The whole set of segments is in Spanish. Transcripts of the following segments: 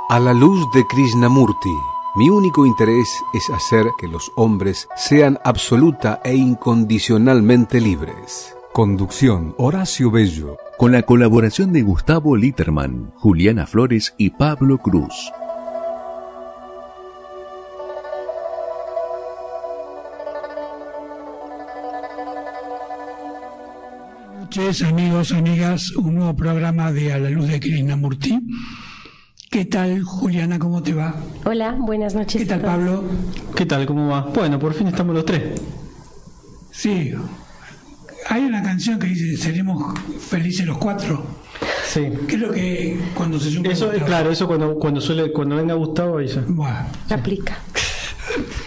A la luz de Krishnamurti, mi único interés es hacer que los hombres sean absoluta e incondicionalmente libres. Conducción: Horacio Bello. Con la colaboración de Gustavo Litterman, Juliana Flores y Pablo Cruz. Buenas noches, amigos, amigas, un nuevo programa de A la luz de Krishnamurti. ¿Qué tal, Juliana? ¿Cómo te va? Hola, buenas noches. ¿Qué tal, Pablo? ¿Qué tal? ¿Cómo va? Bueno, por fin estamos los tres. Sí. Hay una canción que dice, seremos felices los cuatro. Sí. Creo que cuando se suma... Eso es claro, eso cuando venga Gustavo ahí ya. Bueno, Aplica.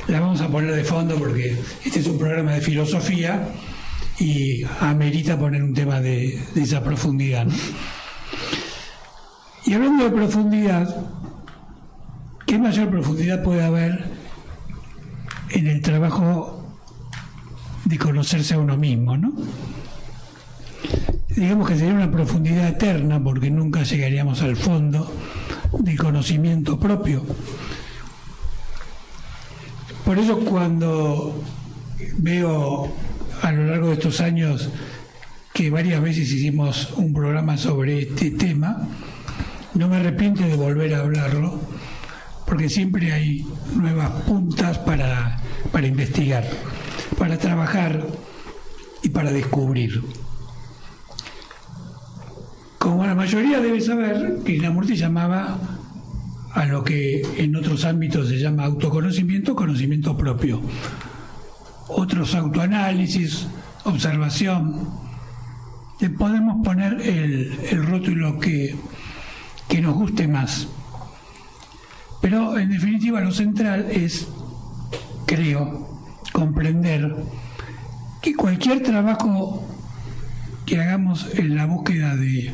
la vamos a poner de fondo porque este es un programa de filosofía y amerita poner un tema de esa profundidad, ¿no? Y hablando de profundidad, ¿qué mayor profundidad puede haber en el trabajo de conocerse a uno mismo, ¿no? Digamos que sería una profundidad eterna porque nunca llegaríamos al fondo del conocimiento propio. Por eso cuando veo a lo largo de estos años que varias veces hicimos un programa sobre este tema, no me arrepiento de volver a hablarlo, porque siempre hay nuevas puntas para investigar, para trabajar y para descubrir. Como la mayoría debe saber, Krishnamurti llamaba a lo que en otros ámbitos se llama autoconocimiento, conocimiento propio. Otros autoanálisis, observación. Le podemos poner el rótulo que nos guste más. Pero en definitiva lo central es, creo, comprender que cualquier trabajo que hagamos en la búsqueda de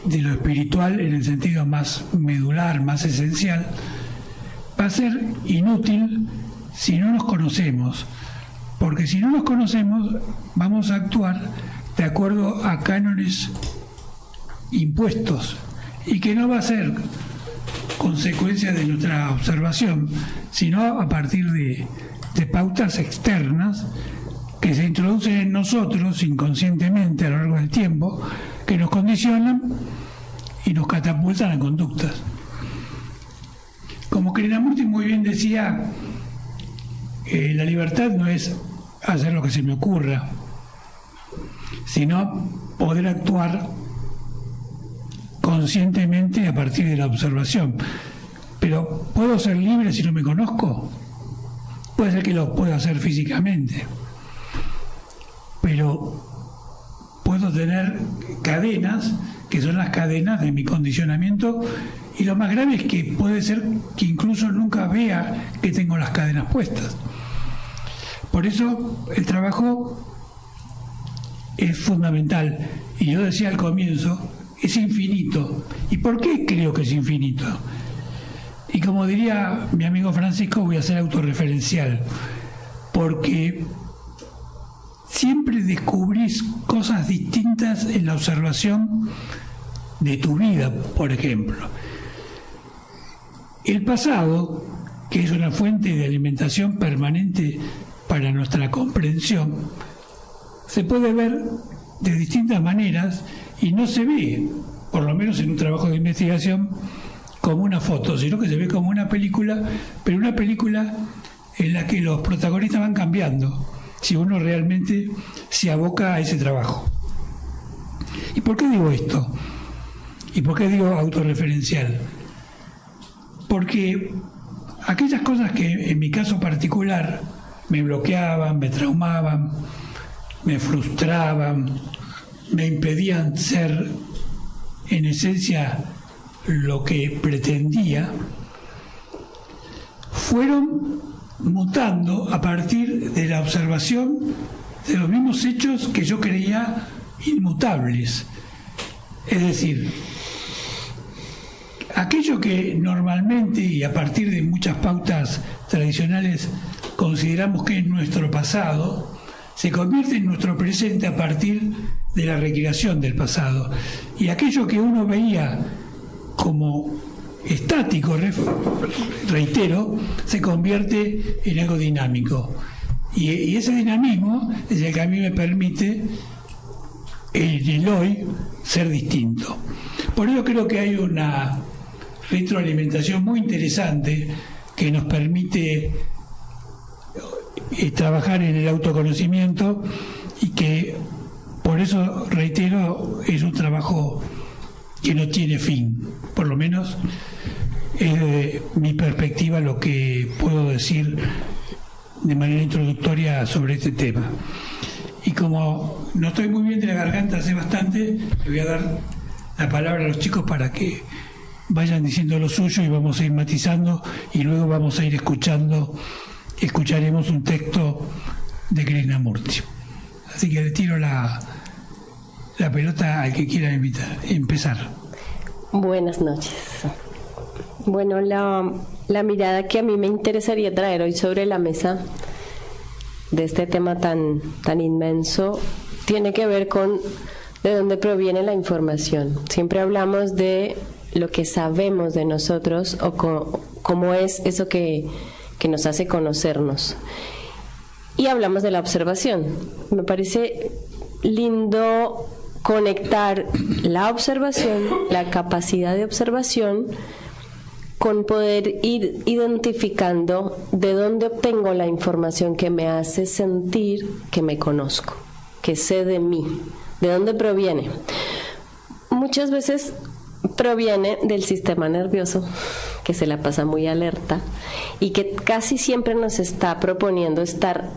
lo espiritual en el sentido más medular, más esencial, va a ser inútil si no nos conocemos, porque si no nos conocemos vamos a actuar de acuerdo a cánones impuestos y que no va a ser consecuencia de nuestra observación, sino a partir de pautas externas que se introducen en nosotros inconscientemente a lo largo del tiempo, que nos condicionan y nos catapultan a conductas. Como Krishnamurti muy bien decía, la libertad no es hacer lo que se me ocurra, sino poder actuar conscientemente a partir de la observación. Pero ¿puedo ser libre si no me conozco? Puede ser que lo pueda hacer físicamente, pero puedo tener cadenas que son las cadenas de mi condicionamiento, y lo más grave es que puede ser que incluso nunca vea que tengo las cadenas puestas. Por eso el trabajo es fundamental, y yo decía al comienzo, es infinito. ¿Y por qué creo que es infinito? Y como diría mi amigo Francisco, voy a ser autorreferencial, porque siempre descubrís cosas distintas en la observación de tu vida, por ejemplo. El pasado, que es una fuente de alimentación permanente para nuestra comprensión, se puede ver de distintas maneras y no se ve, por lo menos en un trabajo de investigación, como una foto, sino que se ve como una película, pero una película en la que los protagonistas van cambiando, si uno realmente se aboca a ese trabajo. ¿Y por qué digo esto? ¿Y por qué digo autorreferencial? Porque aquellas cosas que en mi caso particular me bloqueaban, me traumaban, me frustraban, me impedían ser en esencia lo que pretendía, fueron mutando a partir de la observación de los mismos hechos que yo creía inmutables. Es decir, aquello que normalmente y a partir de muchas pautas tradicionales consideramos que es nuestro pasado, se convierte en nuestro presente a partir de la recreación del pasado. Y aquello que uno veía como estático, reitero, se convierte en algo dinámico. Y ese dinamismo es el que a mí me permite en el hoy ser distinto. Por eso creo que hay una retroalimentación muy interesante que nos permite trabajar en el autoconocimiento, y que por eso, reitero, es un trabajo que no tiene fin. Por lo menos es de mi perspectiva lo que puedo decir de manera introductoria sobre este tema. Y como no estoy muy bien de la garganta hace bastante, le voy a dar la palabra a los chicos para que vayan diciendo lo suyo, y vamos a ir matizando, y luego vamos a ir escucharemos un texto de Krishnamurti. Así que le tiro la pelota al que quiera empezar. Buenas noches. Bueno, la mirada que a mí me interesaría traer hoy sobre la mesa de este tema tan inmenso tiene que ver con de dónde proviene la información. Siempre hablamos de lo que sabemos de nosotros, o cómo es eso que nos hace conocernos. Y hablamos de la observación. Me parece lindo conectar la observación, la capacidad de observación, con poder ir identificando de dónde obtengo la información que me hace sentir que me conozco, que sé de mí, de dónde proviene. Muchas veces proviene del sistema nervioso, que se la pasa muy alerta y que casi siempre nos está proponiendo estar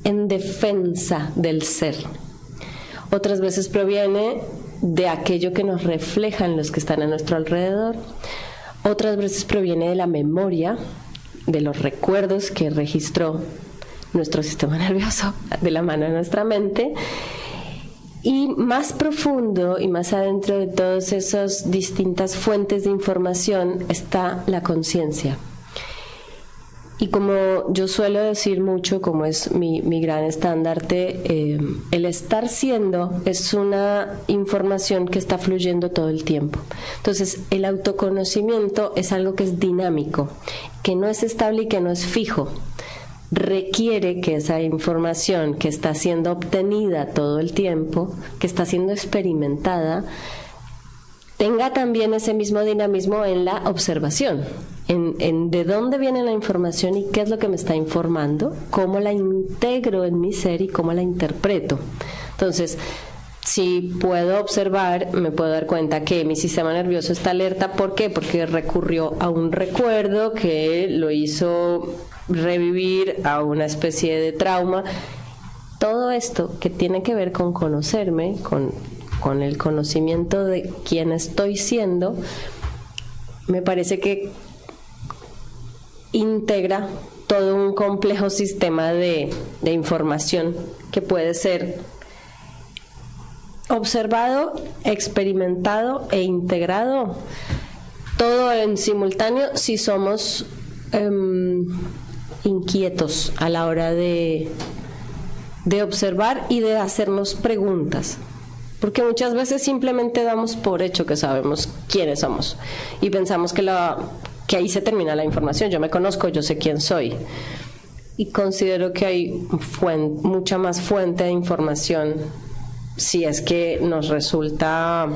en defensa del ser. Otras veces proviene de aquello que nos reflejan los que están a nuestro alrededor. Otras veces proviene de la memoria, de los recuerdos que registró nuestro sistema nervioso de la mano de nuestra mente. Y más profundo y más adentro de todas esas distintas fuentes de información está la conciencia. Y como yo suelo decir mucho, como es mi gran estandarte, el estar siendo es una información que está fluyendo todo el tiempo. Entonces, el autoconocimiento es algo que es dinámico, que no es estable y que no es fijo. Requiere que esa información que está siendo obtenida todo el tiempo, que está siendo experimentada, tenga también ese mismo dinamismo en la observación, en de dónde viene la información y qué es lo que me está informando, cómo la integro en mi ser y cómo la interpreto. Entonces, si puedo observar, me puedo dar cuenta que mi sistema nervioso está alerta. ¿Por qué? Porque recurrió a un recuerdo que lo hizo revivir a una especie de trauma. Todo esto que tiene que ver con conocerme, con el conocimiento de quién estoy siendo, me parece que integra todo un complejo sistema de información que puede ser observado, experimentado e integrado, todo en simultáneo si somos inquietos a la hora de observar y de hacernos preguntas. Porque muchas veces simplemente damos por hecho que sabemos quiénes somos y pensamos que ahí se termina la información. Yo me conozco, yo sé quién soy. Y considero que hay mucha más fuente de información si es que nos resulta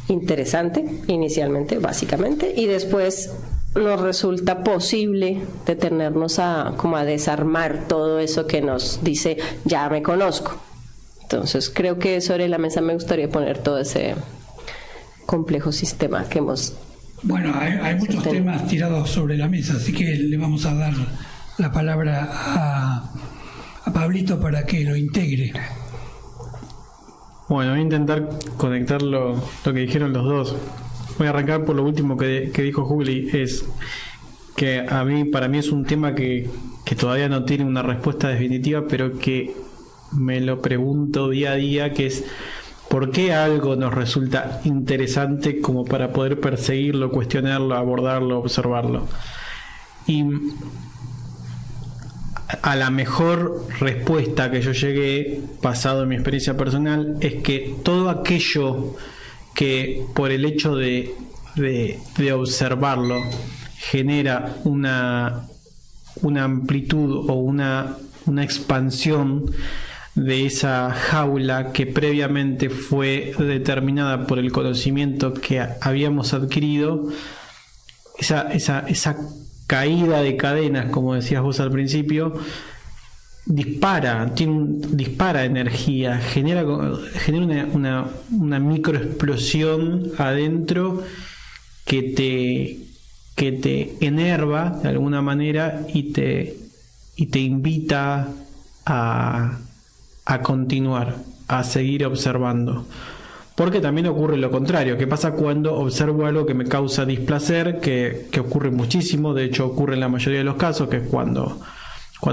interesante inicialmente, básicamente, y después nos resulta posible detenernos como a desarmar todo eso que nos dice ya me conozco. Entonces creo que sobre la mesa me gustaría poner todo ese complejo sistema que hemos... Bueno, hay muchos temas tirados sobre la mesa, así que le vamos a dar la palabra a Pablito para que lo integre. Bueno, voy a intentar conectar lo que dijeron los dos. Voy a arrancar por lo último que dijo Juli, es que para mí es un tema que todavía no tiene una respuesta definitiva, pero que me lo pregunto día a día, que es ¿por qué algo nos resulta interesante como para poder perseguirlo, cuestionarlo, abordarlo, observarlo? Y a la mejor respuesta que yo llegué, basado en mi experiencia personal, es que todo aquello que por el hecho de de observarlo genera una amplitud o una expansión de esa jaula que previamente fue determinada por el conocimiento que habíamos adquirido, esa caída de cadenas, como decías vos al principio, dispara energía, genera una microexplosión adentro que te enerva de alguna manera y te invita a continuar, a seguir observando. Porque también ocurre lo contrario. ¿Qué pasa cuando observo algo que me causa displacer? Que ocurre muchísimo, de hecho ocurre en la mayoría de los casos, que es cuando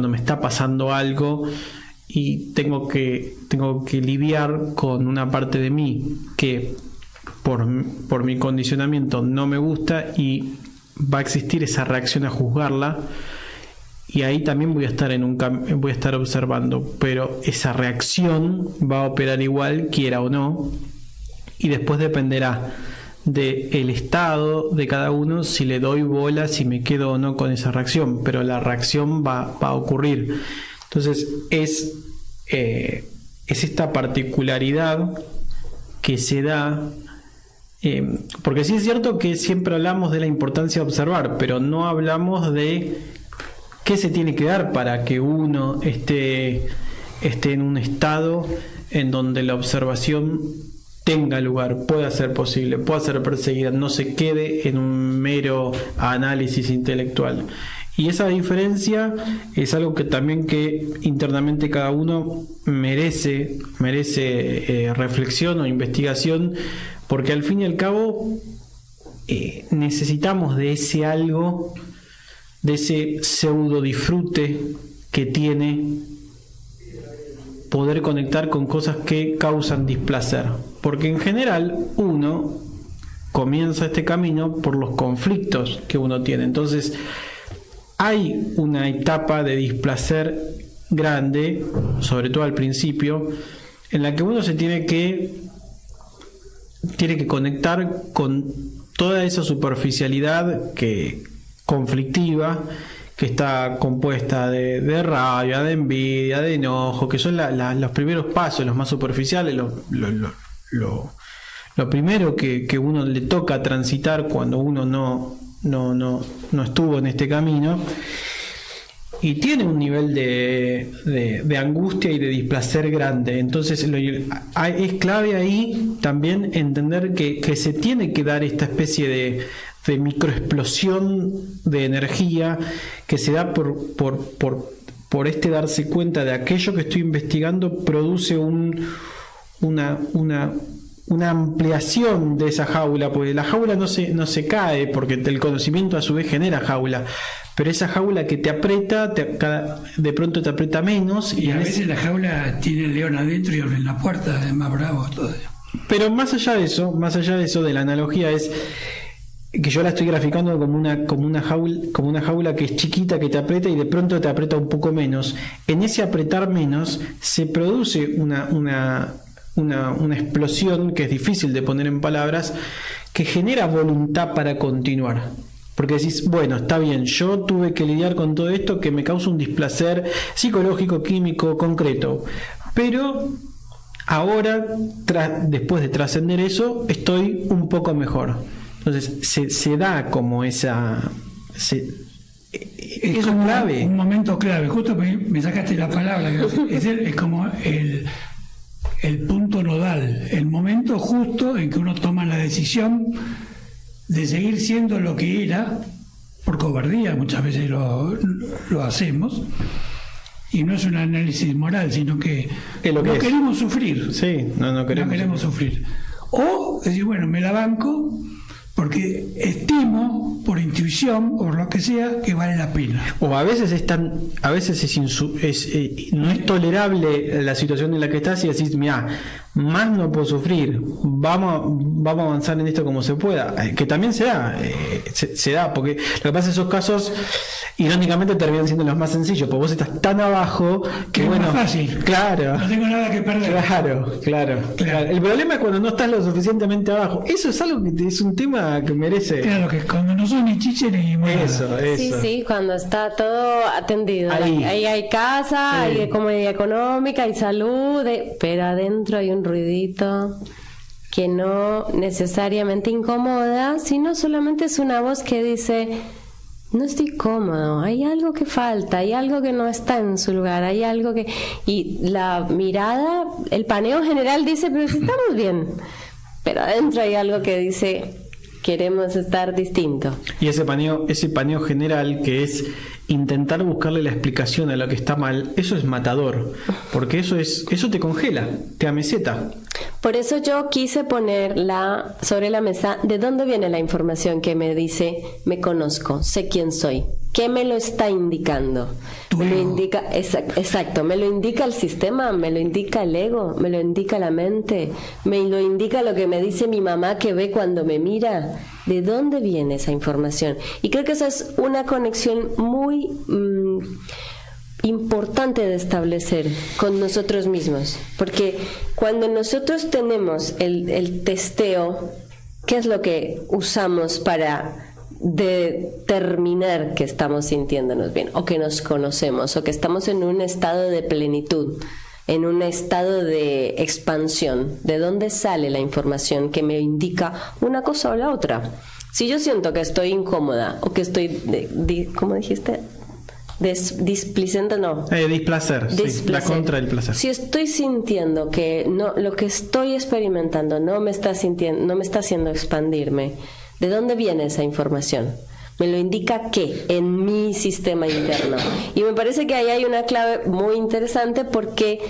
me está pasando algo y tengo que lidiar con una parte de mí que por mi condicionamiento no me gusta, y va a existir esa reacción a juzgarla. Y ahí también voy a estar observando, pero esa reacción va a operar igual, quiera o no, y después dependerá del estado de cada uno, si le doy bola, si me quedo o no con esa reacción, pero la reacción va a ocurrir. Entonces es esta particularidad que se da, porque sí es cierto que siempre hablamos de la importancia de observar, pero no hablamos de qué se tiene que dar para que uno esté en un estado en donde la observación tenga lugar, pueda ser posible, pueda ser perseguida, no se quede en un mero análisis intelectual. Y esa diferencia es algo que también internamente cada uno merece reflexión o investigación, porque al fin y al cabo necesitamos de ese algo, de ese pseudo disfrute que tiene poder conectar con cosas que causan displacer, porque en general uno comienza este camino por los conflictos que uno tiene. Entonces hay una etapa de displacer grande, sobre todo al principio, en la que uno se tiene que conectar con toda esa superficialidad conflictiva, que está compuesta de rabia, de envidia, de enojo, que son los primeros pasos, los más superficiales, lo primero que uno le toca transitar cuando uno no estuvo en este camino, y tiene un nivel de angustia y de displacer grande. Entonces es clave ahí también entender que se tiene que dar esta especie de microexplosión de energía que se da por darse cuenta de aquello que estoy investigando, produce una ampliación de esa jaula, porque la jaula no se cae, porque el conocimiento a su vez genera jaula, pero esa jaula que te aprieta, de pronto te aprieta menos, y a veces la jaula tiene el león adentro y abren la puerta, es más bravo todo. Pero más allá de eso de la analogía, es que yo la estoy graficando como una jaula que es chiquita, que te aprieta y de pronto te aprieta un poco menos. En ese apretar menos se produce una explosión que es difícil de poner en palabras, que genera voluntad para continuar. Porque decís, bueno, está bien, yo tuve que lidiar con todo esto que me causa un displacer psicológico, químico, concreto, pero ahora, después de trascender eso, estoy un poco mejor. Entonces se da como esa... Es como clave. Un momento clave, justo me sacaste la palabra. Es como el punto nodal, el momento justo en que uno toma la decisión de seguir siendo lo que era, por cobardía muchas veces lo hacemos, y no es un análisis moral, sino que no queremos sufrir. Sí, no queremos sufrir. O decir, bueno, me la banco porque estimo, por intuición, por lo que sea, que vale la pena. O a veces no es tolerable la situación en la que estás y decís, mira, más no puedo sufrir, vamos a avanzar en esto como se pueda, que también se da, porque lo que pasa es que esos casos irónicamente terminan siendo los más sencillos, porque vos estás tan abajo que es bueno, más fácil. Claro. No tengo nada que perder. Claro. El problema es cuando no estás lo suficientemente abajo. Eso es algo que es un tema que merece. Claro, que cuando no son ni chiche ni monada. Eso. Sí, cuando está todo atendido. Ahí hay casa, hay comodidad económica, hay salud, pero adentro hay un ruidito que no necesariamente incomoda, sino solamente es una voz que dice: no estoy cómodo, hay algo que falta, hay algo que no está en su lugar, hay algo que... Y la mirada, el paneo general dice: pero si estamos bien. Pero adentro hay algo que dice: queremos estar distinto. Y ese paneo general, que es intentar buscarle la explicación a lo que está mal, eso es matador, porque eso te congela, te ameseta. Por eso yo quise ponerla sobre la mesa de dónde viene la información que me dice: me conozco, sé quién soy. ¿Qué me lo está indicando? Me lo indica, exacto, me lo indica el sistema, me lo indica el ego, me lo indica la mente, me lo indica lo que me dice mi mamá que ve cuando me mira. ¿De dónde viene esa información? Y creo que esa es una conexión muy importante de establecer con nosotros mismos, porque cuando nosotros tenemos el testeo, ¿qué es lo que usamos para determinar que estamos sintiéndonos bien, o que nos conocemos, o que estamos en un estado de plenitud, en un estado de expansión? ¿De dónde sale la información que me indica una cosa o la otra? Si yo siento que estoy incómoda o que estoy, ¿cómo dijiste? Displicente, no. Displacer, sí, la contra del placer. Si estoy sintiendo que no, lo que estoy experimentando no me está haciendo expandirme, ¿de dónde viene esa información? Me lo indica ¿qué? En mi sistema interno. Y me parece que ahí hay una clave muy interesante, porque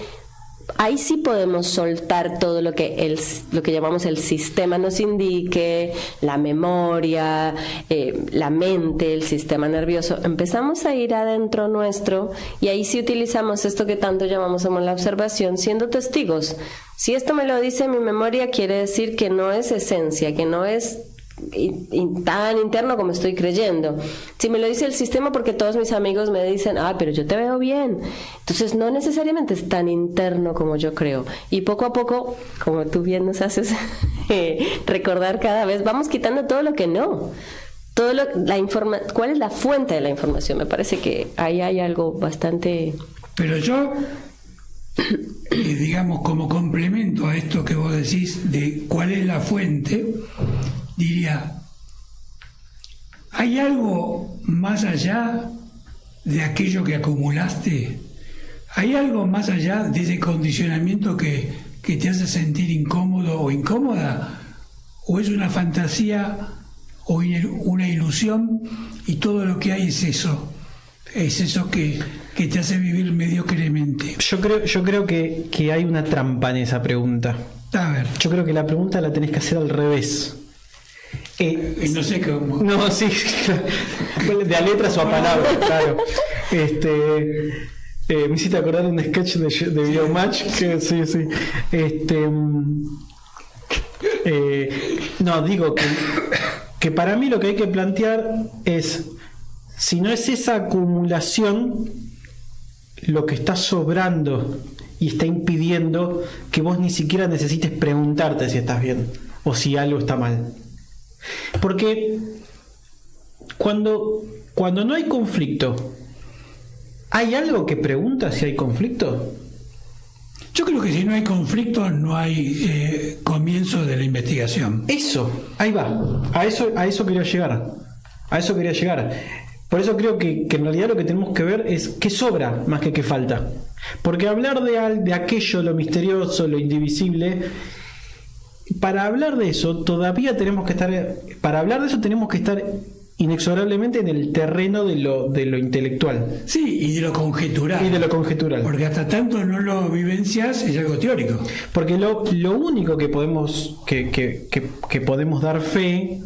ahí sí podemos soltar todo lo que llamamos el sistema nos indique, la memoria, la mente, el sistema nervioso. Empezamos a ir adentro nuestro, y ahí sí utilizamos esto que tanto llamamos como la observación, siendo testigos. Si esto me lo dice mi memoria, quiere decir que no es esencia, que no es tan interno como estoy creyendo. Si me lo dice el sistema, porque todos mis amigos me dicen: pero yo te veo bien, entonces no necesariamente es tan interno como yo creo. Y poco a poco, como tú bien nos haces recordar cada vez, vamos quitando todo lo que no, ¿cuál es la fuente de la información? Me parece que ahí hay algo bastante... Pero yo, digamos, como complemento a esto que vos decís de cuál es la fuente, diría: ¿hay algo más allá de aquello que acumulaste? ¿Hay algo más allá de ese condicionamiento que te hace sentir incómodo o incómoda? ¿O es una fantasía o una ilusión, y todo lo que hay es eso? Es eso que te hace vivir mediocremente. Yo creo que hay una trampa en esa pregunta. A ver. Yo creo que la pregunta la tenés que hacer al revés. No sé cómo. No, sí, de a letras o a palabras, claro. Me hiciste acordar de un sketch de Videomatch que sí. No, digo que para mí lo que hay que plantear es: si no es esa acumulación lo que está sobrando y está impidiendo que vos ni siquiera necesites preguntarte si estás bien o si algo está mal. Porque cuando no hay conflicto, ¿hay algo que pregunta si hay conflicto? Yo creo que si no hay conflicto, no hay comienzo de la investigación. Eso, ahí va. A eso quería llegar. Por eso creo que en realidad lo que tenemos que ver es qué sobra más que qué falta. Porque hablar de aquello, lo misterioso, lo indivisible, para hablar de eso todavía tenemos que estar inexorablemente en el terreno de lo intelectual. Sí, y de lo conjetural. Porque hasta tanto no lo vivencias, es algo teórico. Porque lo único que podemos dar fe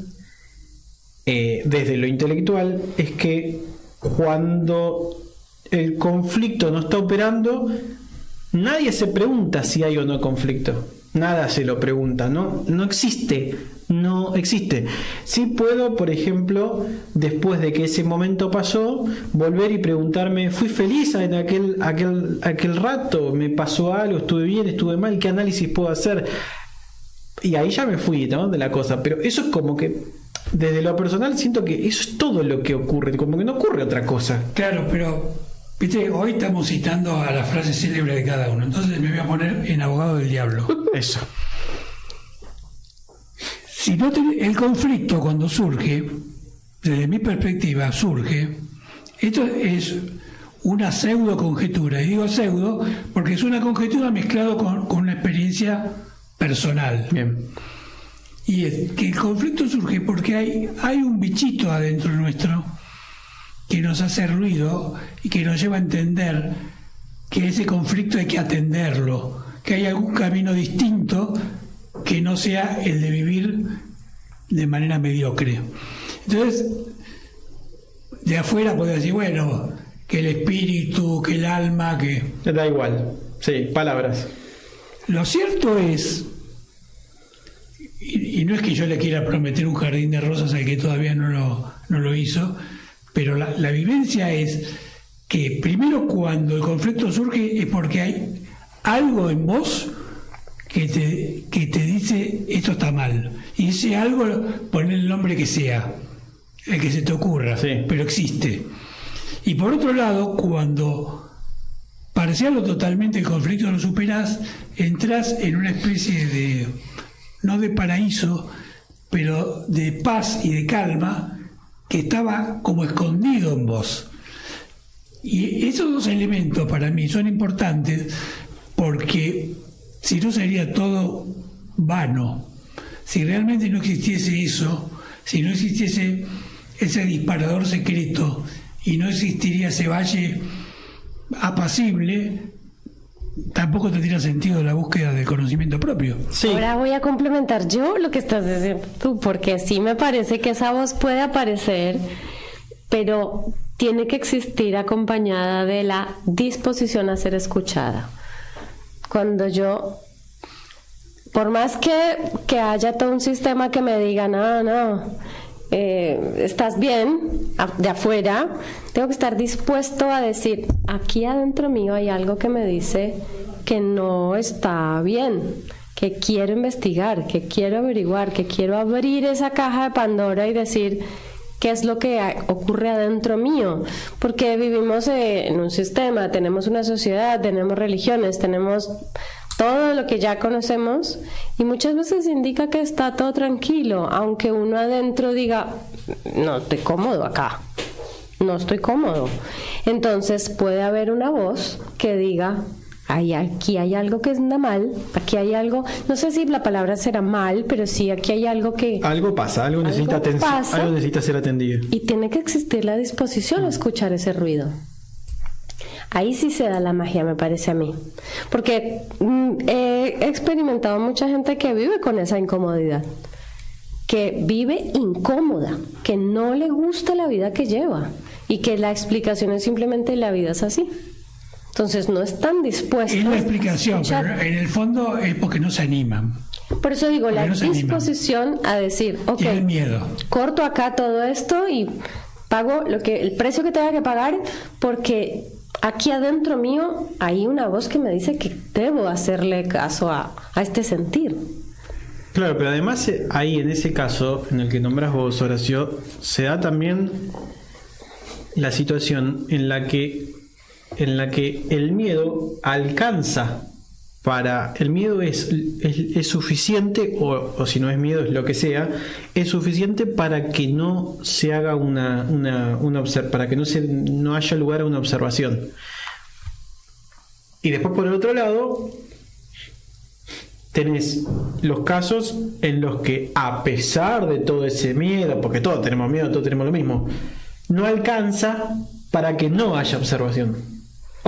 desde lo intelectual es que cuando el conflicto no está operando, nadie se pregunta si hay o no conflicto. nada se lo pregunta, no existe. No existe. Sí puedo, por ejemplo, después de que ese momento pasó, volver y preguntarme, ¿fui feliz en aquel rato? ¿Me pasó algo? ¿Estuve bien? ¿Estuve mal? ¿Qué análisis puedo hacer? Y ahí ya me fui, ¿no?, de la cosa. Pero eso es como que, desde lo personal, siento que eso es todo lo que ocurre, como que no ocurre otra cosa. Claro, pero viste, hoy estamos citando a la frase célebre de cada uno, entonces me voy a poner en abogado del diablo. Eso. Si no el conflicto, cuando surge, desde mi perspectiva surge, esto es una pseudo conjetura, y digo pseudo porque es una conjetura mezclado con una experiencia personal. Bien. Y es que el conflicto surge porque hay un bichito adentro nuestro que nos hace ruido y que nos lleva a entender que ese conflicto hay que atenderlo, que hay algún camino distinto que no sea el de vivir de manera mediocre. Entonces, de afuera puedo decir, bueno, que el espíritu, que el alma, que... Da igual, sí, palabras. Lo cierto es, y no es que yo le quiera prometer un jardín de rosas al que todavía no lo hizo, pero la vivencia es que primero cuando el conflicto surge es porque hay algo en vos que te dice esto está mal, y ese algo pon el nombre que sea, el que se te ocurra, sí, pero existe. Y por otro lado, cuando parcial o totalmente el conflicto lo superás, entras en una especie de, no de paraíso, pero de paz y de calma que estaba como escondido en vos. Y esos dos elementos para mí son importantes porque si no sería todo vano. Si realmente no existiese eso, si no existiese ese disparador secreto y no existiría ese valle apacible, tampoco tendría sentido la búsqueda del conocimiento propio. Sí. Ahora voy a complementar yo lo que estás diciendo tú, porque sí me parece que esa voz puede aparecer, pero tiene que existir acompañada de la disposición a ser escuchada. Cuando yo, por más que haya todo un sistema que me diga, no, estás bien, de afuera, tengo que estar dispuesto a decir, aquí adentro mío hay algo que me dice que no está bien, que quiero investigar, que quiero averiguar, que quiero abrir esa caja de Pandora y decir qué es lo que ocurre adentro mío, porque vivimos en un sistema, tenemos una sociedad, tenemos religiones, tenemos todo lo que ya conocemos y muchas veces indica que está todo tranquilo, aunque uno adentro diga, no estoy cómodo acá, no estoy cómodo. Entonces puede haber una voz que diga, aquí hay algo que anda mal, aquí hay algo, no sé si la palabra será mal, pero sí aquí hay algo que... Algo pasa, algo necesita atención, algo necesita ser atendido. Y tiene que existir la disposición a escuchar ese ruido. Ahí sí se da la magia, me parece a mí. Porque he experimentado mucha gente que vive con esa incomodidad, que vive incómoda, que no le gusta la vida que lleva y que la explicación es simplemente la vida es así. Entonces no están dispuestos. Es la explicación, pero en el fondo es porque no se animan. Por eso digo, porque la no disposición a decir, ok, tienen miedo. Corto acá todo esto y pago el precio que tenga que pagar porque aquí adentro mío hay una voz que me dice que debo hacerle caso a este sentir. Claro, pero además ahí en ese caso en el que nombras vos, Horacio, se da también la situación en la que el miedo alcanza el miedo es suficiente, o si no es miedo es lo que sea, es suficiente para que no se haga para que no haya lugar a una observación. Y después por el otro lado tenés los casos en los que a pesar de todo ese miedo, porque todos tenemos miedo, todos tenemos lo mismo, no alcanza para que no haya observación.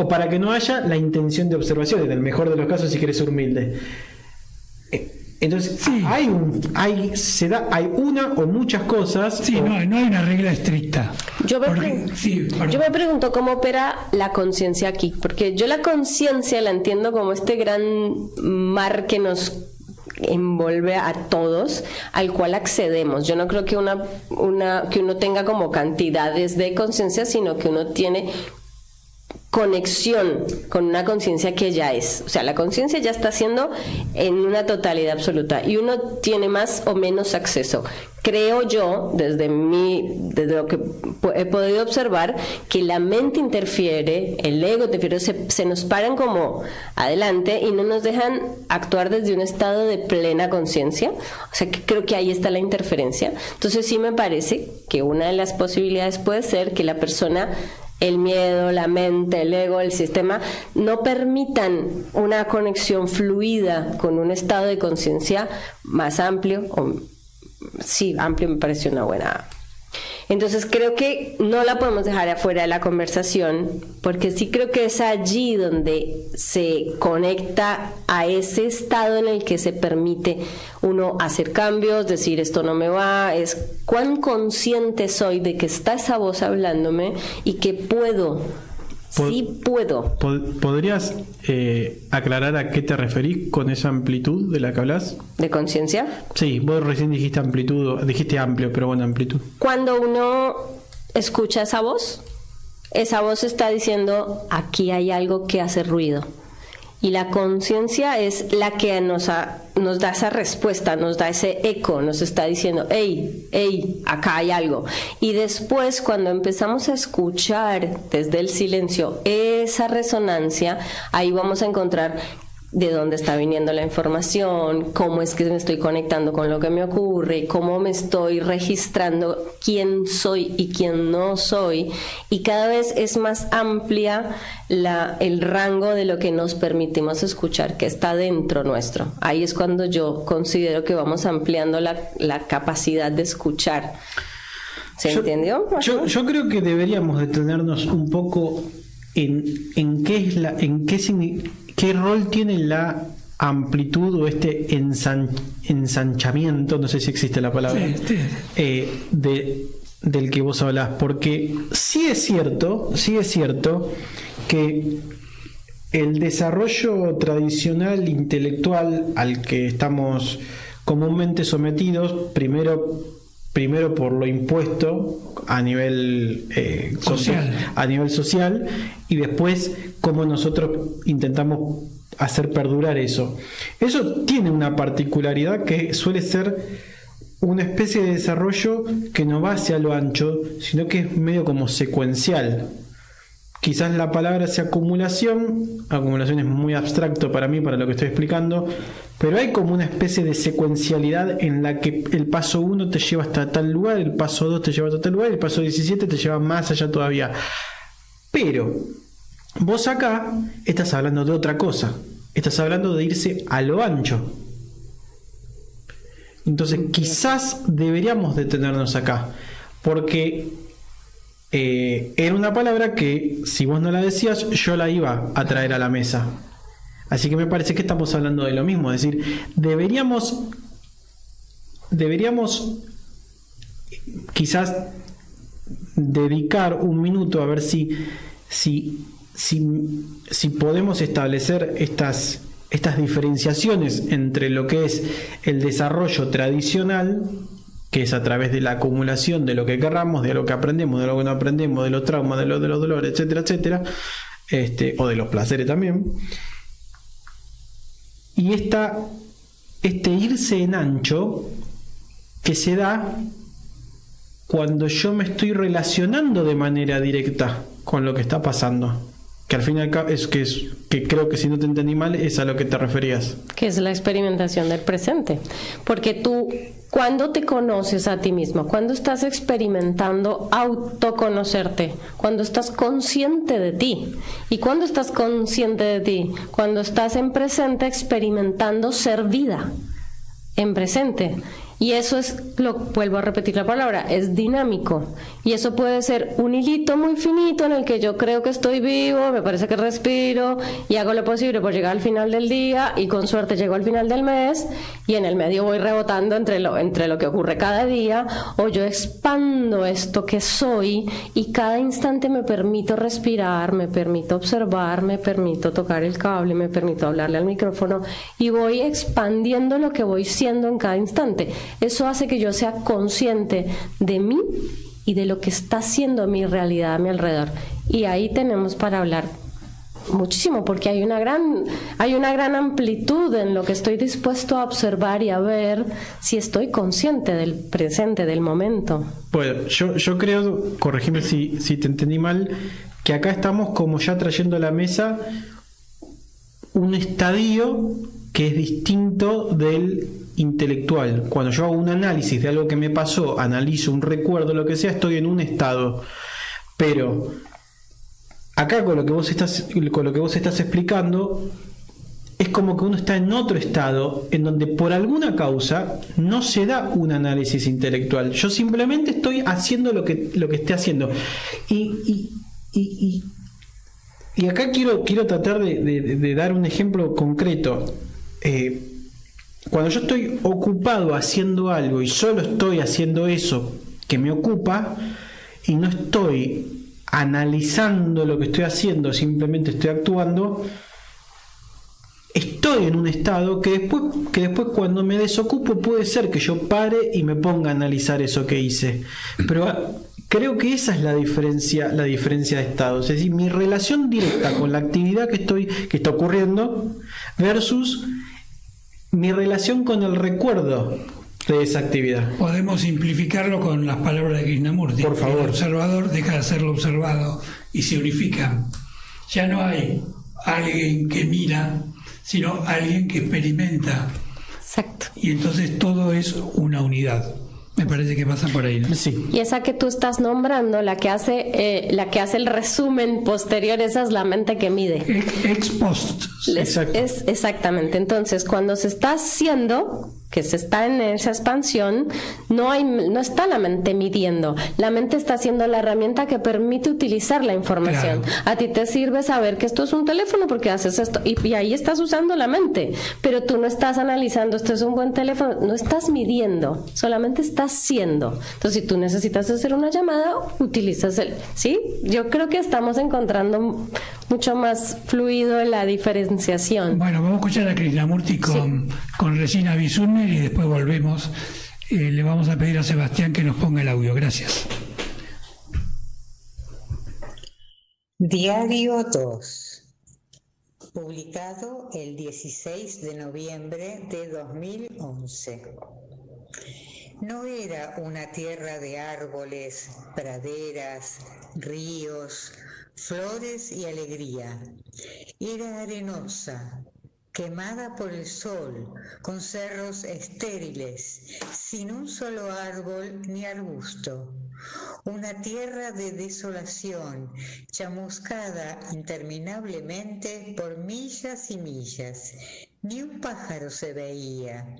O para que no haya la intención de observación, en el mejor de los casos, si quieres ser humilde. Entonces, sí, hay una o muchas cosas. Sí, no hay una regla estricta. Yo me pregunto cómo opera la conciencia aquí, porque yo la conciencia la entiendo como este gran mar que nos envuelve a todos, al cual accedemos. Yo no creo que que uno tenga como cantidades de conciencia, sino que uno tiene conexión con una conciencia que ya es. O sea, la conciencia ya está siendo en una totalidad absoluta y uno tiene más o menos acceso. Creo yo, desde lo que he podido observar, que la mente interfiere, el ego interfiere, se nos paran como adelante y no nos dejan actuar desde un estado de plena conciencia. O sea, que creo que ahí está la interferencia. Entonces sí me parece que una de las posibilidades puede ser que la persona, el miedo, la mente, el ego, el sistema, no permitan una conexión fluida con un estado de conciencia más amplio. Sí, amplio me parece una buena. Entonces creo que no la podemos dejar afuera de la conversación, porque sí creo que es allí donde se conecta a ese estado en el que se permite uno hacer cambios, decir esto no me va, es cuán consciente soy de que está esa voz hablándome y que puedo. Sí puedo. ¿Podrías aclarar a qué te referís con esa amplitud de la que hablas? ¿De conciencia? Sí, vos recién dijiste amplitud, dijiste amplio, pero bueno, amplitud. Cuando uno escucha esa voz está diciendo, aquí hay algo que hace ruido. Y la conciencia es la que nos da esa respuesta, nos da ese eco, nos está diciendo, hey, acá hay algo. Y después, cuando empezamos a escuchar desde el silencio esa resonancia, ahí vamos a encontrar de dónde está viniendo la información, cómo es que me estoy conectando con lo que me ocurre, cómo me estoy registrando quién soy y quién no soy, y cada vez es más amplia el rango de lo que nos permitimos escuchar, que está dentro nuestro. Ahí es cuando yo considero que vamos ampliando la capacidad de escuchar. ¿Se entendió? Yo creo que deberíamos detenernos un poco en qué rol tiene la amplitud o este ensanchamiento, no sé si existe la palabra, del que vos hablás, porque sí es cierto que el desarrollo tradicional intelectual al que estamos comúnmente sometidos, primero por lo impuesto a nivel social, y después cómo nosotros intentamos hacer perdurar eso. Eso tiene una particularidad que suele ser una especie de desarrollo que no va hacia lo ancho, sino que es medio como secuencial. Quizás la palabra sea acumulación es muy abstracto para mí, para lo que estoy explicando, pero hay como una especie de secuencialidad en la que el paso 1 te lleva hasta tal lugar, el paso 2 te lleva hasta tal lugar, el paso 17 te lleva más allá todavía. Pero vos acá estás hablando de otra cosa, estás hablando de irse a lo ancho. Entonces quizás deberíamos detenernos acá, porque era una palabra que si vos no la decías yo la iba a traer a la mesa. Así que me parece que estamos hablando de lo mismo, es decir, deberíamos quizás dedicar un minuto a ver si podemos establecer estas diferenciaciones entre lo que es el desarrollo tradicional, que es a través de la acumulación de lo que querramos, de lo que aprendemos, de lo que no aprendemos, de los traumas, de los dolores, etcétera, etcétera, o de los placeres también, y este irse en ancho que se da cuando yo me estoy relacionando de manera directa con lo que está pasando, que al final que creo que si no te entendí mal es a lo que te referías, que es la experimentación del presente, porque tú cuando te conoces a ti mismo, cuando estás experimentando autoconocerte, cuando estás consciente de ti, y cuando estás consciente de ti, cuando estás en presente experimentando ser vida en presente. Y eso es, vuelvo a repetir la palabra, es dinámico. Y eso puede ser un hilito muy finito en el que yo creo que estoy vivo, me parece que respiro y hago lo posible por llegar al final del día y con suerte llego al final del mes y en el medio voy rebotando entre lo que ocurre cada día, o yo expando esto que soy y cada instante me permito respirar, me permito observar, me permito tocar el cable, me permito hablarle al micrófono y voy expandiendo lo que voy siendo en cada instante. Eso hace que yo sea consciente de mí y de lo que está siendo mi realidad a mi alrededor. Y ahí tenemos para hablar muchísimo, porque hay una gran amplitud en lo que estoy dispuesto a observar y a ver si estoy consciente del presente, del momento. Bueno, yo creo, corregime si te entendí mal, que acá estamos como ya trayendo a la mesa un estadio que es distinto del intelectual. Cuando yo hago un análisis de algo que me pasó, analizo un recuerdo, lo que sea, estoy en un estado. Pero acá con lo que vos estás explicando, es como que uno está en otro estado en donde por alguna causa no se da un análisis intelectual. Yo simplemente estoy haciendo lo que esté haciendo. Y acá quiero tratar de dar un ejemplo concreto. Cuando yo estoy ocupado haciendo algo y solo estoy haciendo eso que me ocupa y no estoy analizando lo que estoy haciendo, simplemente estoy actuando, estoy en un estado que después cuando me desocupo puede ser que yo pare y me ponga a analizar eso que hice. Pero creo que esa es la diferencia de estados. Es decir, mi relación directa con la actividad que está ocurriendo versus mi relación con el recuerdo de esa actividad. Podemos simplificarlo con las palabras de Krishnamurti. Por favor. El observador deja de ser lo observado y se unifica. Ya no hay alguien que mira, sino alguien que experimenta. Exacto. Y entonces todo es una unidad. Me parece que pasa por ahí, ¿no? Sí. Y esa que tú estás nombrando, la que hace el resumen posterior, esa es la mente que mide. Ex post. Exacto. Exactamente. Entonces, cuando se está haciendo, que se está en esa expansión, no está la mente midiendo. La mente está haciendo la herramienta que permite utilizar la información. Claro. A ti te sirve saber que esto es un teléfono porque haces esto y ahí estás usando la mente, pero tú no estás analizando, esto es un buen teléfono, no estás midiendo, solamente estás siendo. Entonces, si tú necesitas hacer una llamada, utilizas ¿sí? Yo creo que estamos encontrando mucho más fluido en la diferenciación. Bueno, vamos a escuchar a Krishnamurti con Regina Bisúner y después volvemos. Le vamos a pedir a Sebastián que nos ponga el audio. Gracias. Diario 2, publicado el 16 de noviembre de 2011. No era una tierra de árboles, praderas, ríos, flores y alegría. Era arenosa, quemada por el sol, con cerros estériles, sin un solo árbol ni arbusto. Una tierra de desolación, chamuscada interminablemente por millas y millas. Ni un pájaro se veía,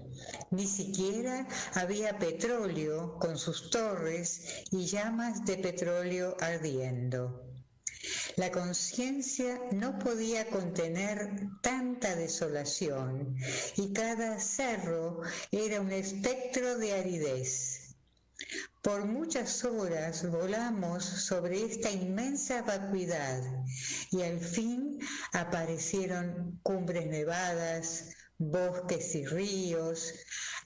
ni siquiera había petróleo con sus torres y llamas de petróleo ardiendo. La conciencia no podía contener tanta desolación y cada cerro era un espectro de aridez. Por muchas horas volamos sobre esta inmensa vacuidad y al fin aparecieron cumbres nevadas, bosques y ríos,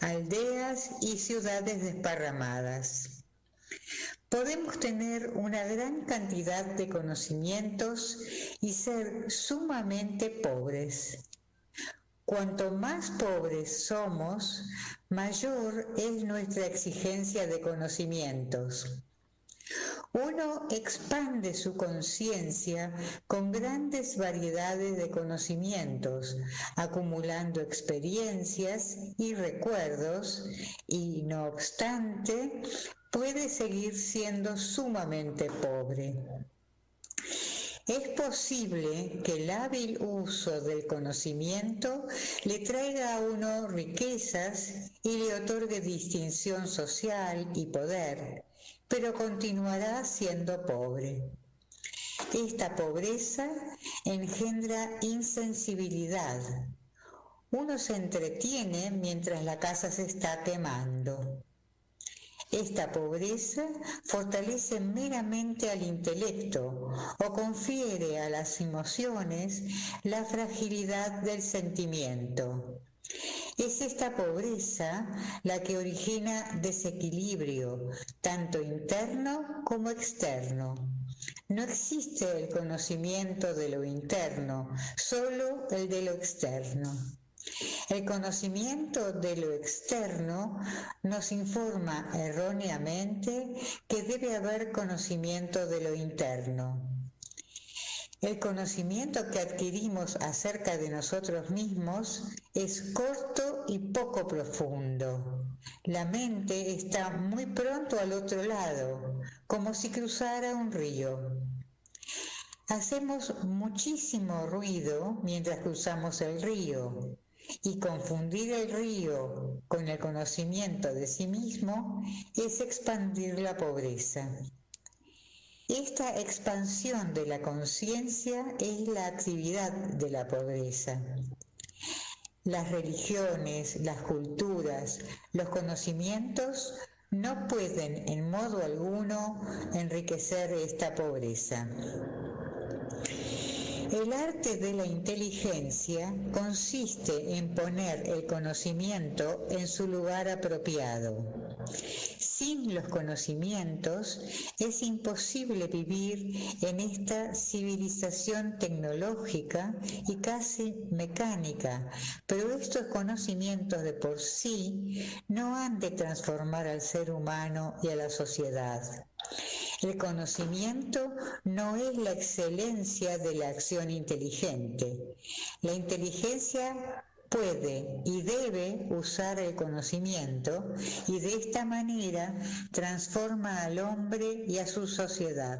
aldeas y ciudades desparramadas. Podemos tener una gran cantidad de conocimientos y ser sumamente pobres. Cuanto más pobres somos, mayor es nuestra exigencia de conocimientos. Uno expande su conciencia con grandes variedades de conocimientos, acumulando experiencias y recuerdos, y no obstante, puede seguir siendo sumamente pobre. Es posible que el hábil uso del conocimiento le traiga a uno riquezas y le otorgue distinción social y poder, pero continuará siendo pobre. Esta pobreza engendra insensibilidad. Uno se entretiene mientras la casa se está quemando. Esta pobreza fortalece meramente al intelecto o confiere a las emociones la fragilidad del sentimiento. Es esta pobreza la que origina desequilibrio, tanto interno como externo. No existe el conocimiento de lo interno, solo el de lo externo. El conocimiento de lo externo nos informa erróneamente que debe haber conocimiento de lo interno. El conocimiento que adquirimos acerca de nosotros mismos es corto y poco profundo. La mente está muy pronto al otro lado, como si cruzara un río. Hacemos muchísimo ruido mientras cruzamos el río. Y confundir el río con el conocimiento de sí mismo es expandir la pobreza. Esta expansión de la conciencia es la actividad de la pobreza. Las religiones, las culturas, los conocimientos no pueden en modo alguno enriquecer esta pobreza. El arte de la inteligencia consiste en poner el conocimiento en su lugar apropiado. Sin los conocimientos es imposible vivir en esta civilización tecnológica y casi mecánica, pero estos conocimientos de por sí no han de transformar al ser humano y a la sociedad. El conocimiento no es la excelencia de la acción inteligente. La inteligencia puede y debe usar el conocimiento y de esta manera transforma al hombre y a su sociedad.